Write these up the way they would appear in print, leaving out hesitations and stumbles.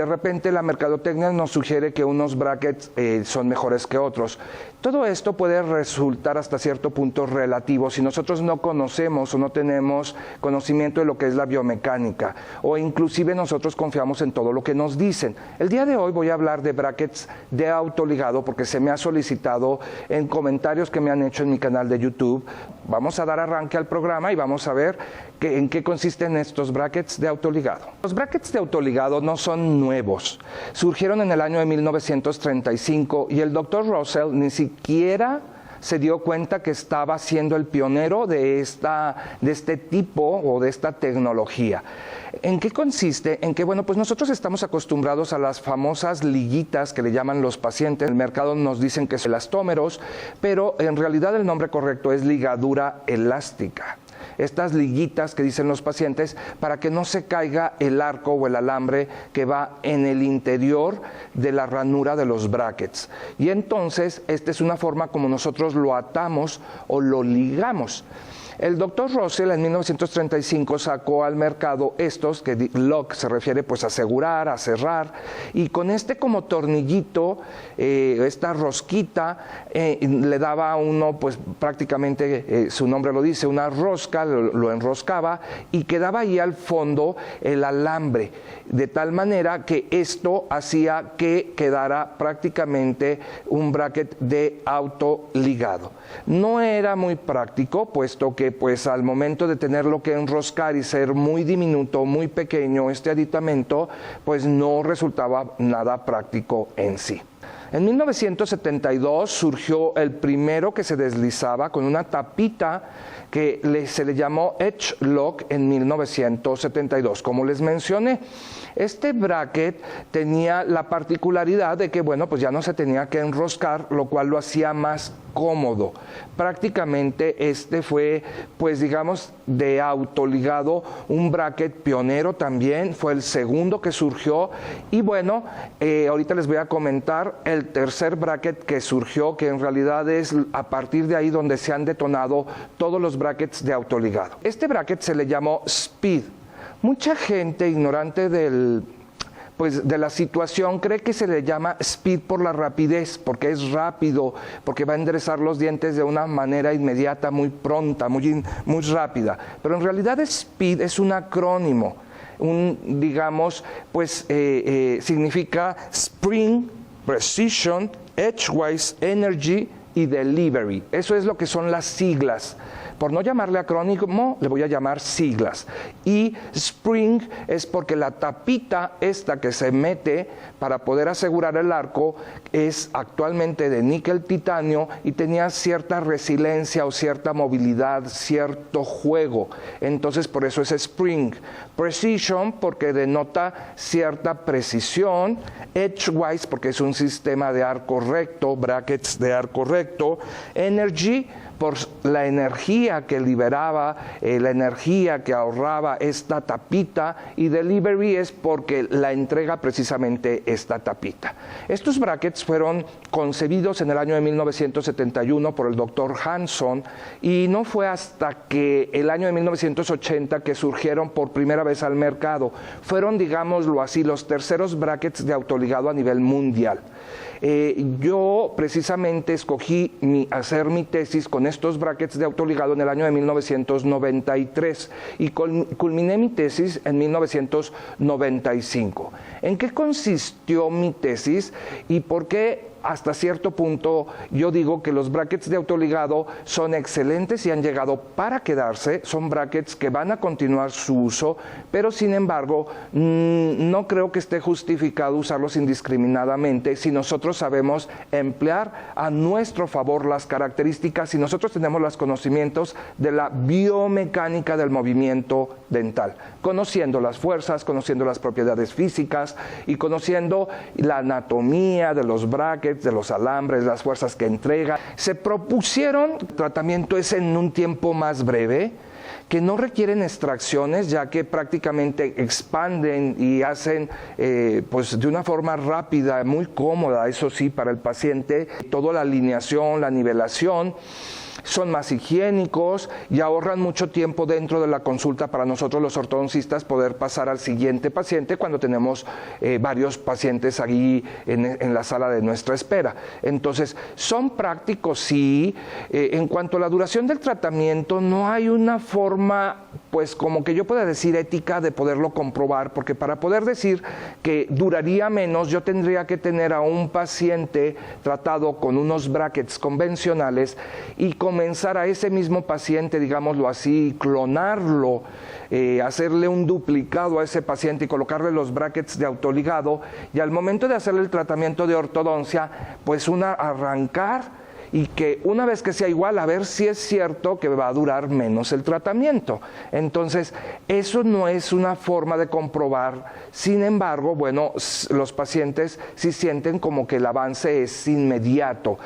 De repente la mercadotecnia nos sugiere que unos brackets son mejores que otros. Todo esto puede resultar hasta cierto punto relativo si nosotros no conocemos o no tenemos conocimiento de lo que es la biomecánica, o inclusive nosotros confiamos en todo lo que nos dicen. El día de hoy voy a hablar de brackets de autoligado porque se me ha solicitado en comentarios que me han hecho en mi canal de YouTube. Vamos a dar arranque al programa y vamos a ver en qué consisten estos brackets de autoligado. Los brackets de autoligado no son nuevos. Surgieron en el año de 1935 y el Dr. Russell ni siquiera se dio cuenta que estaba siendo el pionero de este tipo o de esta tecnología. ¿En qué consiste? En que, bueno, pues nosotros estamos acostumbrados a las famosas liguitas que le llaman los pacientes. En el mercado nos dicen que son elastómeros, pero en realidad el nombre correcto es ligadura elástica. Estas liguitas que dicen los pacientes para que no se caiga el arco o el alambre que va en el interior de la ranura de los brackets. Y entonces, esta es una forma como nosotros lo atamos o lo ligamos. El Dr. Russell en 1935 sacó al mercado estos, que lock se refiere pues a asegurar, a cerrar, y con este como tornillito, esta rosquita, le daba a uno pues prácticamente, su nombre lo dice, una rosca, lo enroscaba y quedaba ahí al fondo el alambre, de tal manera que esto hacía que quedara prácticamente un bracket de autoligado. No era muy práctico, puesto que pues al momento de tenerlo que enroscar y ser muy diminuto, muy pequeño este aditamento, pues no resultaba nada práctico en sí. En 1972 surgió el primero que se deslizaba con una tapita que se le llamó Edge Lock en 1972. Como les mencioné, este bracket tenía la particularidad de que, bueno, pues ya no se tenía que enroscar, lo cual lo hacía más cómodo. Prácticamente este fue, pues digamos, de autoligado, un bracket pionero también, fue el segundo que surgió. Y bueno, ahorita les voy a comentar el tercer bracket que surgió, que en realidad es a partir de ahí donde se han detonado todos los brackets de autoligado. Este bracket se le llamó Speed. Mucha gente ignorante de la situación cree que se le llama Speed por la rapidez, porque es rápido, porque va a enderezar los dientes de una manera inmediata, muy pronta, muy rápida. Pero en realidad Speed es un acrónimo, digamos, pues significa Spring, Precision, Edgewise, Energy y Delivery. Eso es lo que son las siglas. Por no llamarle acrónimo, le voy a llamar siglas. Y Spring es porque la tapita esta que se mete para poder asegurar el arco es actualmente de níquel titanio y tenía cierta resiliencia o cierta movilidad, cierto juego. Entonces por eso es Spring. Precision porque denota cierta precisión. Edgewise porque es un sistema de arco recto, brackets de arco recto. Energy por la energía que liberaba, la energía que ahorraba esta tapita, y delivery es porque la entrega precisamente esta tapita. Estos brackets fueron concebidos en el año de 1971 por el Dr. Hanson y no fue hasta que el año de 1980 que surgieron por primera vez al mercado. Fueron, digámoslo así, los terceros brackets de autoligado a nivel mundial. Yo precisamente escogí hacer mi tesis con estos brackets de autoligado en el año de 1993 y culminé mi tesis en 1995. ¿En qué consistió mi tesis y por qué hasta cierto punto yo digo que los brackets de autoligado son excelentes y han llegado para quedarse? Son brackets que van a continuar su uso, pero sin embargo no creo que esté justificado usarlos indiscriminadamente si nosotros sabemos emplear a nuestro favor las características, si nosotros tenemos los conocimientos de la biomecánica del movimiento dental, conociendo las fuerzas, conociendo las propiedades físicas y conociendo la anatomía de los brackets, de los alambres, las fuerzas que entrega. Se propusieron tratamientos en un tiempo más breve, que no requieren extracciones, ya que prácticamente expanden y hacen pues de una forma rápida, muy cómoda, eso sí, para el paciente, toda la alineación, la nivelación. son más higiénicos y ahorran mucho tiempo dentro de la consulta para nosotros los ortodoncistas poder pasar al siguiente paciente cuando tenemos varios pacientes ahí en la sala de nuestra espera. Entonces, son prácticos, sí. En cuanto a la duración del tratamiento, no hay una forma, pues como que yo pueda decir ética de poderlo comprobar, porque para poder decir que duraría menos, yo tendría que tener a un paciente tratado con unos brackets convencionales y comenzar a ese mismo paciente, digámoslo así, clonarlo, hacerle un duplicado a ese paciente y colocarle los brackets de autoligado, y al momento de hacerle el tratamiento de ortodoncia, pues arrancar y que una vez que sea igual, a ver si es cierto que va a durar menos el tratamiento. Entonces, eso no es una forma de comprobar. Sin embargo, bueno, los pacientes sí sienten como que el avance es inmediato.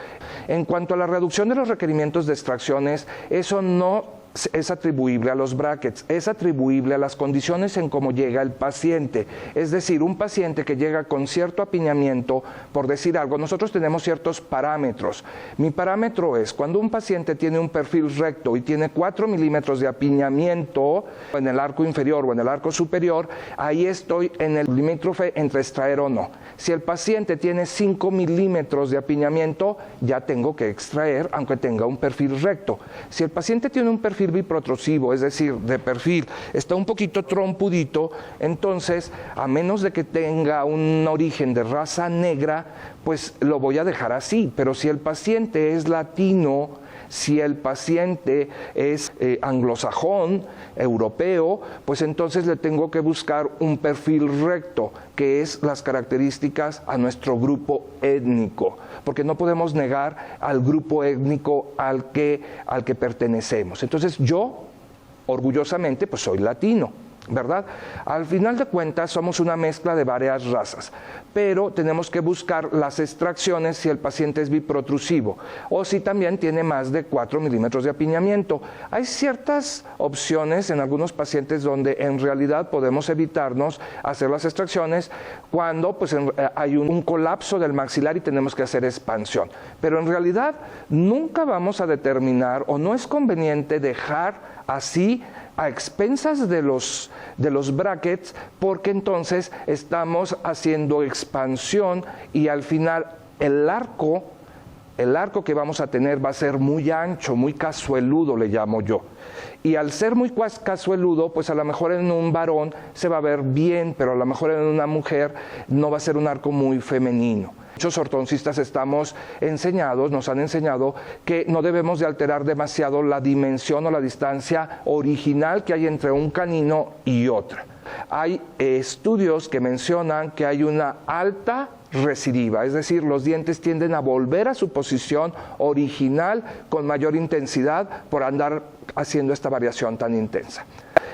En cuanto a la reducción de los requerimientos de extracciones, eso no es atribuible a los brackets, es atribuible a las condiciones en cómo llega el paciente. Es decir, un paciente que llega con cierto apiñamiento, por decir algo, nosotros tenemos ciertos parámetros. Mi parámetro es, cuando un paciente tiene un perfil recto y tiene 4 milímetros de apiñamiento en el arco inferior o en el arco superior, ahí estoy en el limítrofe entre extraer o no. Si el paciente tiene 5 milímetros de apiñamiento, ya tengo que extraer, aunque tenga un perfil recto. Si el paciente tiene un perfil biprotrusivo, es decir, de perfil, está un poquito trompudito, entonces, a menos de que tenga un origen de raza negra, pues lo voy a dejar así. Pero si el paciente es latino, si el paciente es anglosajón, europeo, pues entonces le tengo que buscar un perfil recto, que es las características a nuestro grupo étnico, porque no podemos negar al grupo étnico al que pertenecemos. Entonces yo, orgullosamente, pues soy latino, ¿verdad? Al final de cuentas somos una mezcla de varias razas, pero tenemos que buscar las extracciones si el paciente es biprotrusivo o si también tiene más de 4 milímetros de apiñamiento. Hay ciertas opciones en algunos pacientes donde en realidad podemos evitarnos hacer las extracciones cuando pues, hay un colapso del maxilar y tenemos que hacer expansión, pero en realidad nunca vamos a determinar, o no es conveniente dejar así a expensas de los brackets, porque entonces estamos haciendo expansión y al final el arco que vamos a tener va a ser muy ancho, muy cazueludo, le llamo yo. Y al ser muy cazueludo, pues a lo mejor en un varón se va a ver bien, pero a lo mejor en una mujer no va a ser un arco muy femenino. Muchos ortodoncistas nos han enseñado que no debemos de alterar demasiado la dimensión o la distancia original que hay entre un canino y otra. Hay estudios que mencionan que hay una alta recidiva, es decir, los dientes tienden a volver a su posición original con mayor intensidad por andar haciendo esta variación tan intensa.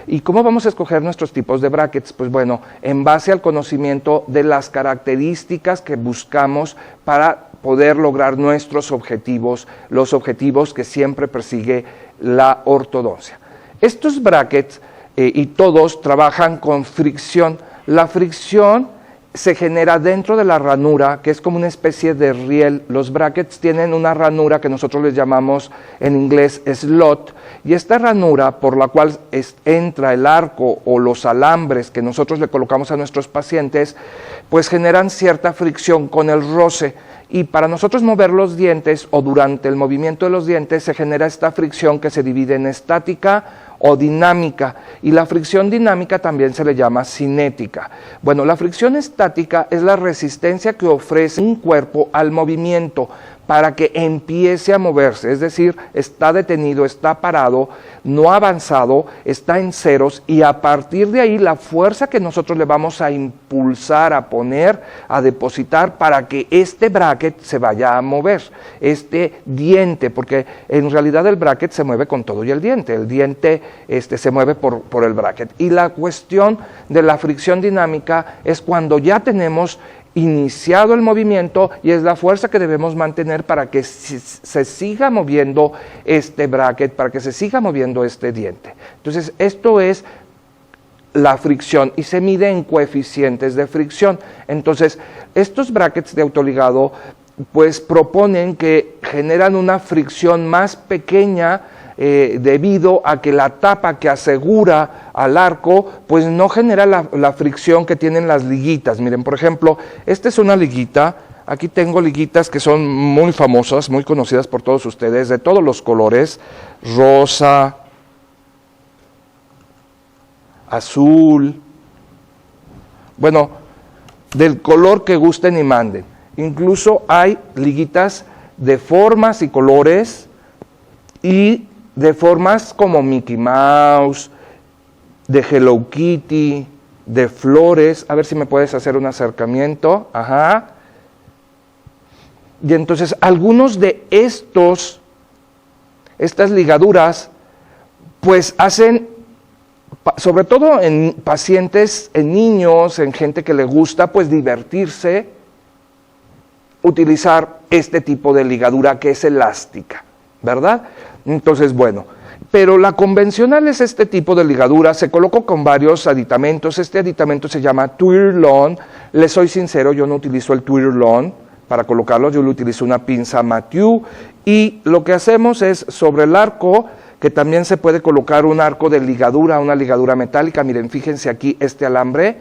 ¿Y cómo vamos a escoger nuestros tipos de brackets? Pues bueno, en base al conocimiento de las características que buscamos para poder lograr nuestros objetivos, los objetivos que siempre persigue la ortodoncia. Estos brackets y todos trabajan con fricción. La fricción se genera dentro de la ranura, que es como una especie de riel. Los brackets tienen una ranura que nosotros les llamamos en inglés slot, y esta ranura por la cual entra el arco o los alambres que nosotros le colocamos a nuestros pacientes, pues generan cierta fricción con el roce. Y para nosotros mover los dientes o durante el movimiento de los dientes se genera esta fricción que se divide en estática o dinámica, y la fricción dinámica también se le llama cinética. Bueno, la fricción estática es la resistencia que ofrece un cuerpo al movimiento para que empiece a moverse, es decir, está detenido, está parado, no ha avanzado, está en ceros, y a partir de ahí la fuerza que nosotros le vamos a impulsar, a poner, a depositar para que este bracket se vaya a mover, este diente, porque en realidad el bracket se mueve con todo y el diente se mueve por el bracket. Y la cuestión de la fricción dinámica es cuando ya tenemos iniciado el movimiento y es la fuerza que debemos mantener para que se siga moviendo este bracket, para que se siga moviendo este diente. Entonces, esto es la fricción y se mide en coeficientes de fricción. Entonces, estos brackets de autoligado pues proponen que generan una fricción más pequeña debido a que la tapa que asegura al arco pues no genera la fricción que tienen las liguitas. Miren, por ejemplo, esta es una liguita. Aquí tengo liguitas que son muy famosas, muy conocidas por todos ustedes, de todos los colores: rosa, azul, bueno, del color que gusten y manden. Incluso hay liguitas de formas y colores y de formas como Mickey Mouse, de Hello Kitty, de flores. A ver si me puedes hacer un acercamiento. Ajá. Y entonces algunos de estas ligaduras, pues hacen, sobre todo en pacientes, en niños, en gente que le gusta pues divertirse, utilizar este tipo de ligadura que es elástica, ¿verdad? Entonces, bueno, pero la convencional es este tipo de ligadura. Se colocó con varios aditamentos. Este aditamento se llama Twirlon. Les soy sincero, yo no utilizo el Twirlon para colocarlo, yo lo utilizo una pinza Mathieu, y lo que hacemos es sobre el arco, que también se puede colocar un arco de ligadura, una ligadura metálica. Miren, fíjense aquí este alambre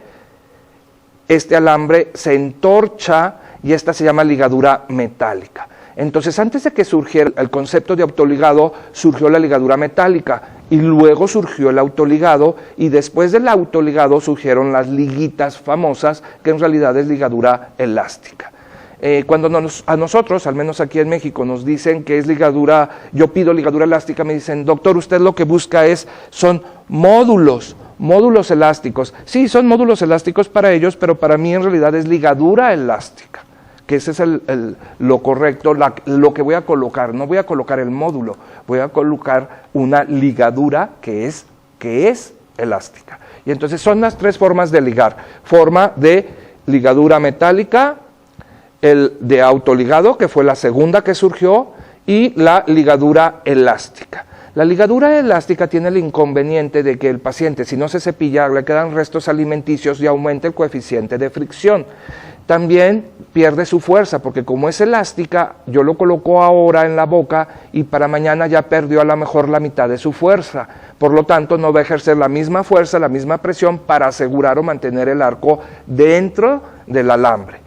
se entorcha y esta se llama ligadura metálica. Entonces, antes de que surgiera el concepto de autoligado, surgió la ligadura metálica y luego surgió el autoligado, y después del autoligado surgieron las liguitas famosas, que en realidad es ligadura elástica. Cuando a nosotros, al menos aquí en México, nos dicen que es ligadura, yo pido ligadura elástica, me dicen: doctor, usted lo que busca son módulos elásticos. Sí, son módulos elásticos para ellos, pero para mí en realidad es ligadura elástica, que ese es lo correcto, lo que voy a colocar. No voy a colocar el módulo, voy a colocar una ligadura que es elástica. Y entonces son las tres formas de ligar: forma de ligadura metálica, el de autoligado, que fue la segunda que surgió, y la ligadura elástica. La ligadura elástica tiene el inconveniente de que el paciente, si no se cepilla, le quedan restos alimenticios y aumenta el coeficiente de fricción. También pierde su fuerza, porque como es elástica, yo lo coloco ahora en la boca y para mañana ya perdió a lo mejor la mitad de su fuerza. Por lo tanto, no va a ejercer la misma fuerza, la misma presión para asegurar o mantener el arco dentro del alambre.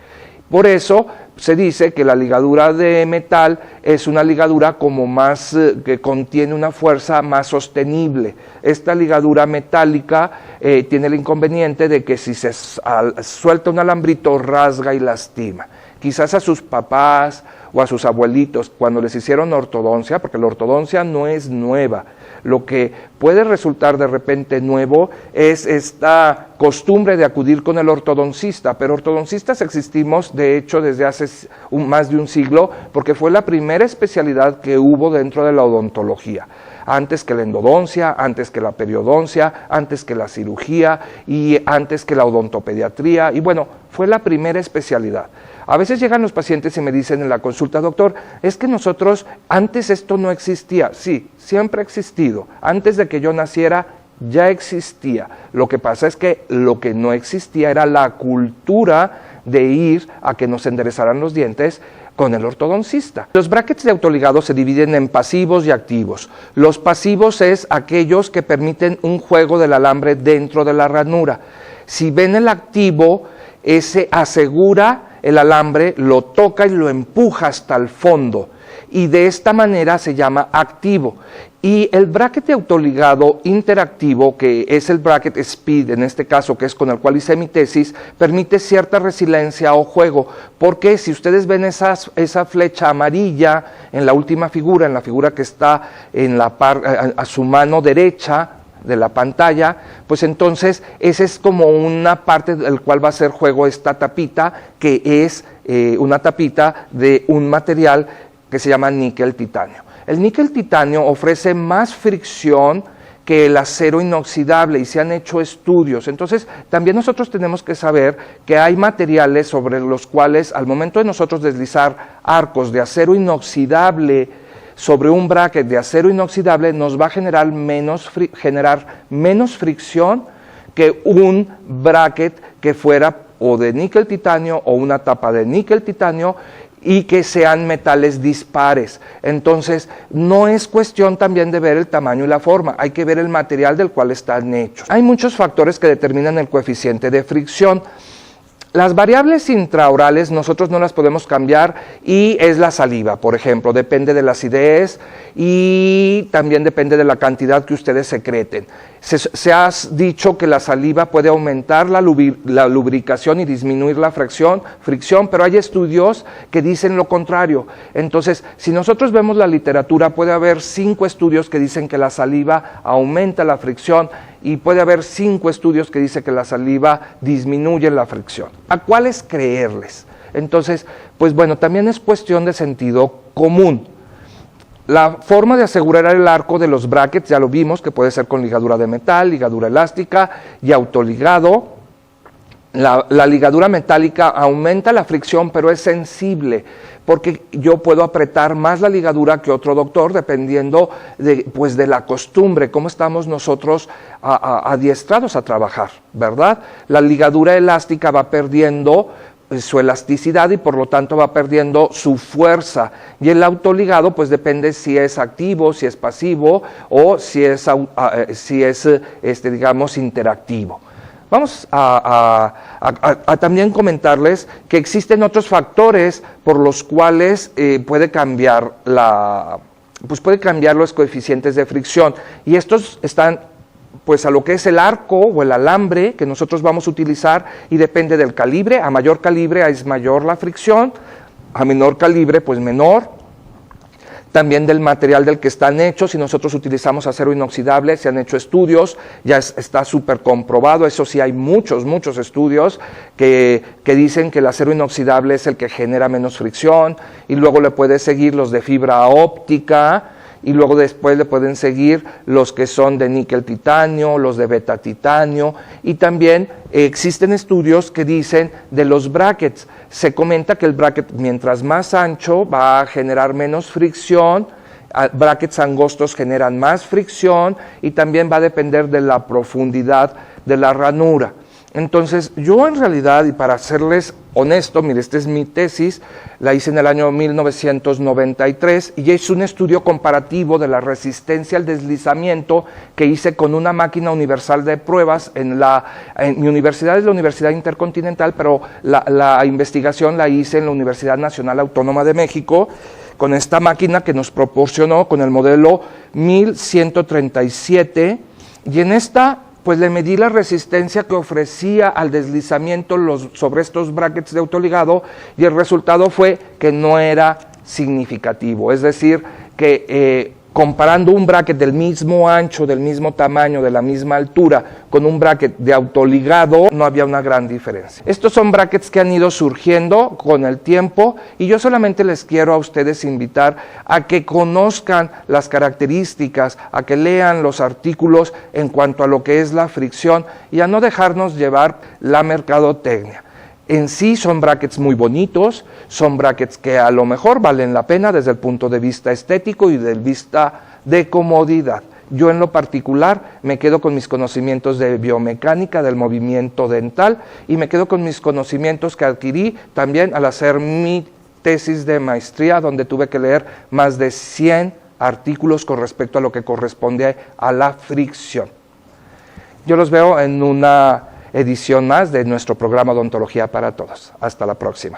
Por eso se dice que la ligadura de metal es una ligadura como más, que contiene una fuerza más sostenible. Esta ligadura metálica tiene el inconveniente de que si se suelta un alambrito, rasga y lastima. Quizás a sus papás o a sus abuelitos, cuando les hicieron ortodoncia, porque la ortodoncia no es nueva, lo que puede resultar de repente nuevo es esta costumbre de acudir con el ortodoncista, pero ortodoncistas existimos de hecho desde hace más de un siglo, porque fue la primera especialidad que hubo dentro de la odontología. Antes que la endodoncia, antes que la periodoncia, antes que la cirugía y antes que la odontopediatría, y bueno, fue la primera especialidad. A veces llegan los pacientes y me dicen en la consulta: doctor, es que nosotros, antes esto no existía. Sí, siempre ha existido. Antes de que yo naciera, ya existía. Lo que pasa es que lo que no existía era la cultura de ir a que nos enderezaran los dientes con el ortodoncista. Los brackets de autoligado se dividen en pasivos y activos. Los pasivos es aquellos que permiten un juego del alambre dentro de la ranura. Si ven el activo, ese asegura el alambre, lo toca y lo empuja hasta el fondo, y de esta manera se llama activo. Y el bracket de autoligado interactivo, que es el bracket speed, en este caso, que es con el cual hice mi tesis, permite cierta resiliencia o juego, porque si ustedes ven esa flecha amarilla en la última figura, en la figura que está en a su mano derecha de la pantalla, pues entonces esa es como una parte del cual va a ser juego esta tapita, que es una tapita de un material que se llama níquel titanio. El níquel titanio ofrece más fricción que el acero inoxidable y se han hecho estudios. Entonces, también nosotros tenemos que saber que hay materiales sobre los cuales, al momento de nosotros deslizar arcos de acero inoxidable sobre un bracket de acero inoxidable, nos va a generar menos fricción que un bracket que fuera o de níquel titanio o una tapa de níquel titanio, y que sean metales dispares. Entonces, no es cuestión también de ver el tamaño y la forma, hay que ver el material del cual están hechos. Hay muchos factores que determinan el coeficiente de fricción. Las variables intraorales nosotros no las podemos cambiar y es la saliva, por ejemplo, depende de la acidez y también depende de la cantidad que ustedes secreten. Se ha dicho que la saliva puede aumentar la lubricación y disminuir la fricción, pero hay estudios que dicen lo contrario. Entonces, si nosotros vemos la literatura, puede haber 5 estudios que dicen que la saliva aumenta la fricción y puede haber 5 estudios que dicen que la saliva disminuye la fricción. ¿A cuáles creerles? Entonces, pues bueno, también es cuestión de sentido común. La forma de asegurar el arco de los brackets, ya lo vimos, que puede ser con ligadura de metal, ligadura elástica y autoligado. La ligadura metálica aumenta la fricción, pero es sensible, porque yo puedo apretar más la ligadura que otro doctor, dependiendo de la costumbre, cómo estamos nosotros adiestrados a trabajar, ¿verdad? La ligadura elástica va perdiendo su elasticidad y por lo tanto va perdiendo su fuerza, y el autoligado pues depende si es activo, si es pasivo o si es digamos interactivo. Vamos a también comentarles que existen otros factores por los cuales puede cambiar los coeficientes de fricción, y estos están pues a lo que es el arco o el alambre que nosotros vamos a utilizar, y depende del calibre. A mayor calibre es mayor la fricción, a menor calibre pues menor. También del material del que están hechos. Si nosotros utilizamos acero inoxidable, se han hecho estudios, ya está súper comprobado. Eso sí, hay muchos estudios que dicen que el acero inoxidable es el que genera menos fricción, y luego le puede seguir los de fibra óptica, y luego después le pueden seguir los que son de níquel titanio, los de beta titanio, y también existen estudios que dicen de los brackets. Se comenta que el bracket, mientras más ancho, va a generar menos fricción, brackets angostos generan más fricción, y también va a depender de la profundidad de la ranura. Entonces, yo en realidad, y para serles honesto, mire, esta es mi tesis, la hice en el año 1993, y es un estudio comparativo de la resistencia al deslizamiento que hice con una máquina universal de pruebas en mi universidad, es la Universidad Intercontinental, pero la investigación la hice en la Universidad Nacional Autónoma de México, con esta máquina que nos proporcionó con el modelo 1137, y en esta pues le medí la resistencia que ofrecía al deslizamiento sobre estos brackets de autoligado, y el resultado fue que no era significativo. Es decir, que comparando un bracket del mismo ancho, del mismo tamaño, de la misma altura, con un bracket de autoligado, no había una gran diferencia. Estos son brackets que han ido surgiendo con el tiempo, y yo solamente les quiero a ustedes invitar a que conozcan las características, a que lean los artículos en cuanto a lo que es la fricción, y a no dejarnos llevar la mercadotecnia. En sí son brackets muy bonitos, son brackets que a lo mejor valen la pena desde el punto de vista estético y del vista de comodidad. Yo en lo particular me quedo con mis conocimientos de biomecánica, del movimiento dental, y me quedo con mis conocimientos que adquirí también al hacer mi tesis de maestría, donde tuve que leer más de 100 artículos con respecto a lo que corresponde a la fricción. Yo los veo en una edición más de nuestro programa Odontología para Todos. Hasta la próxima.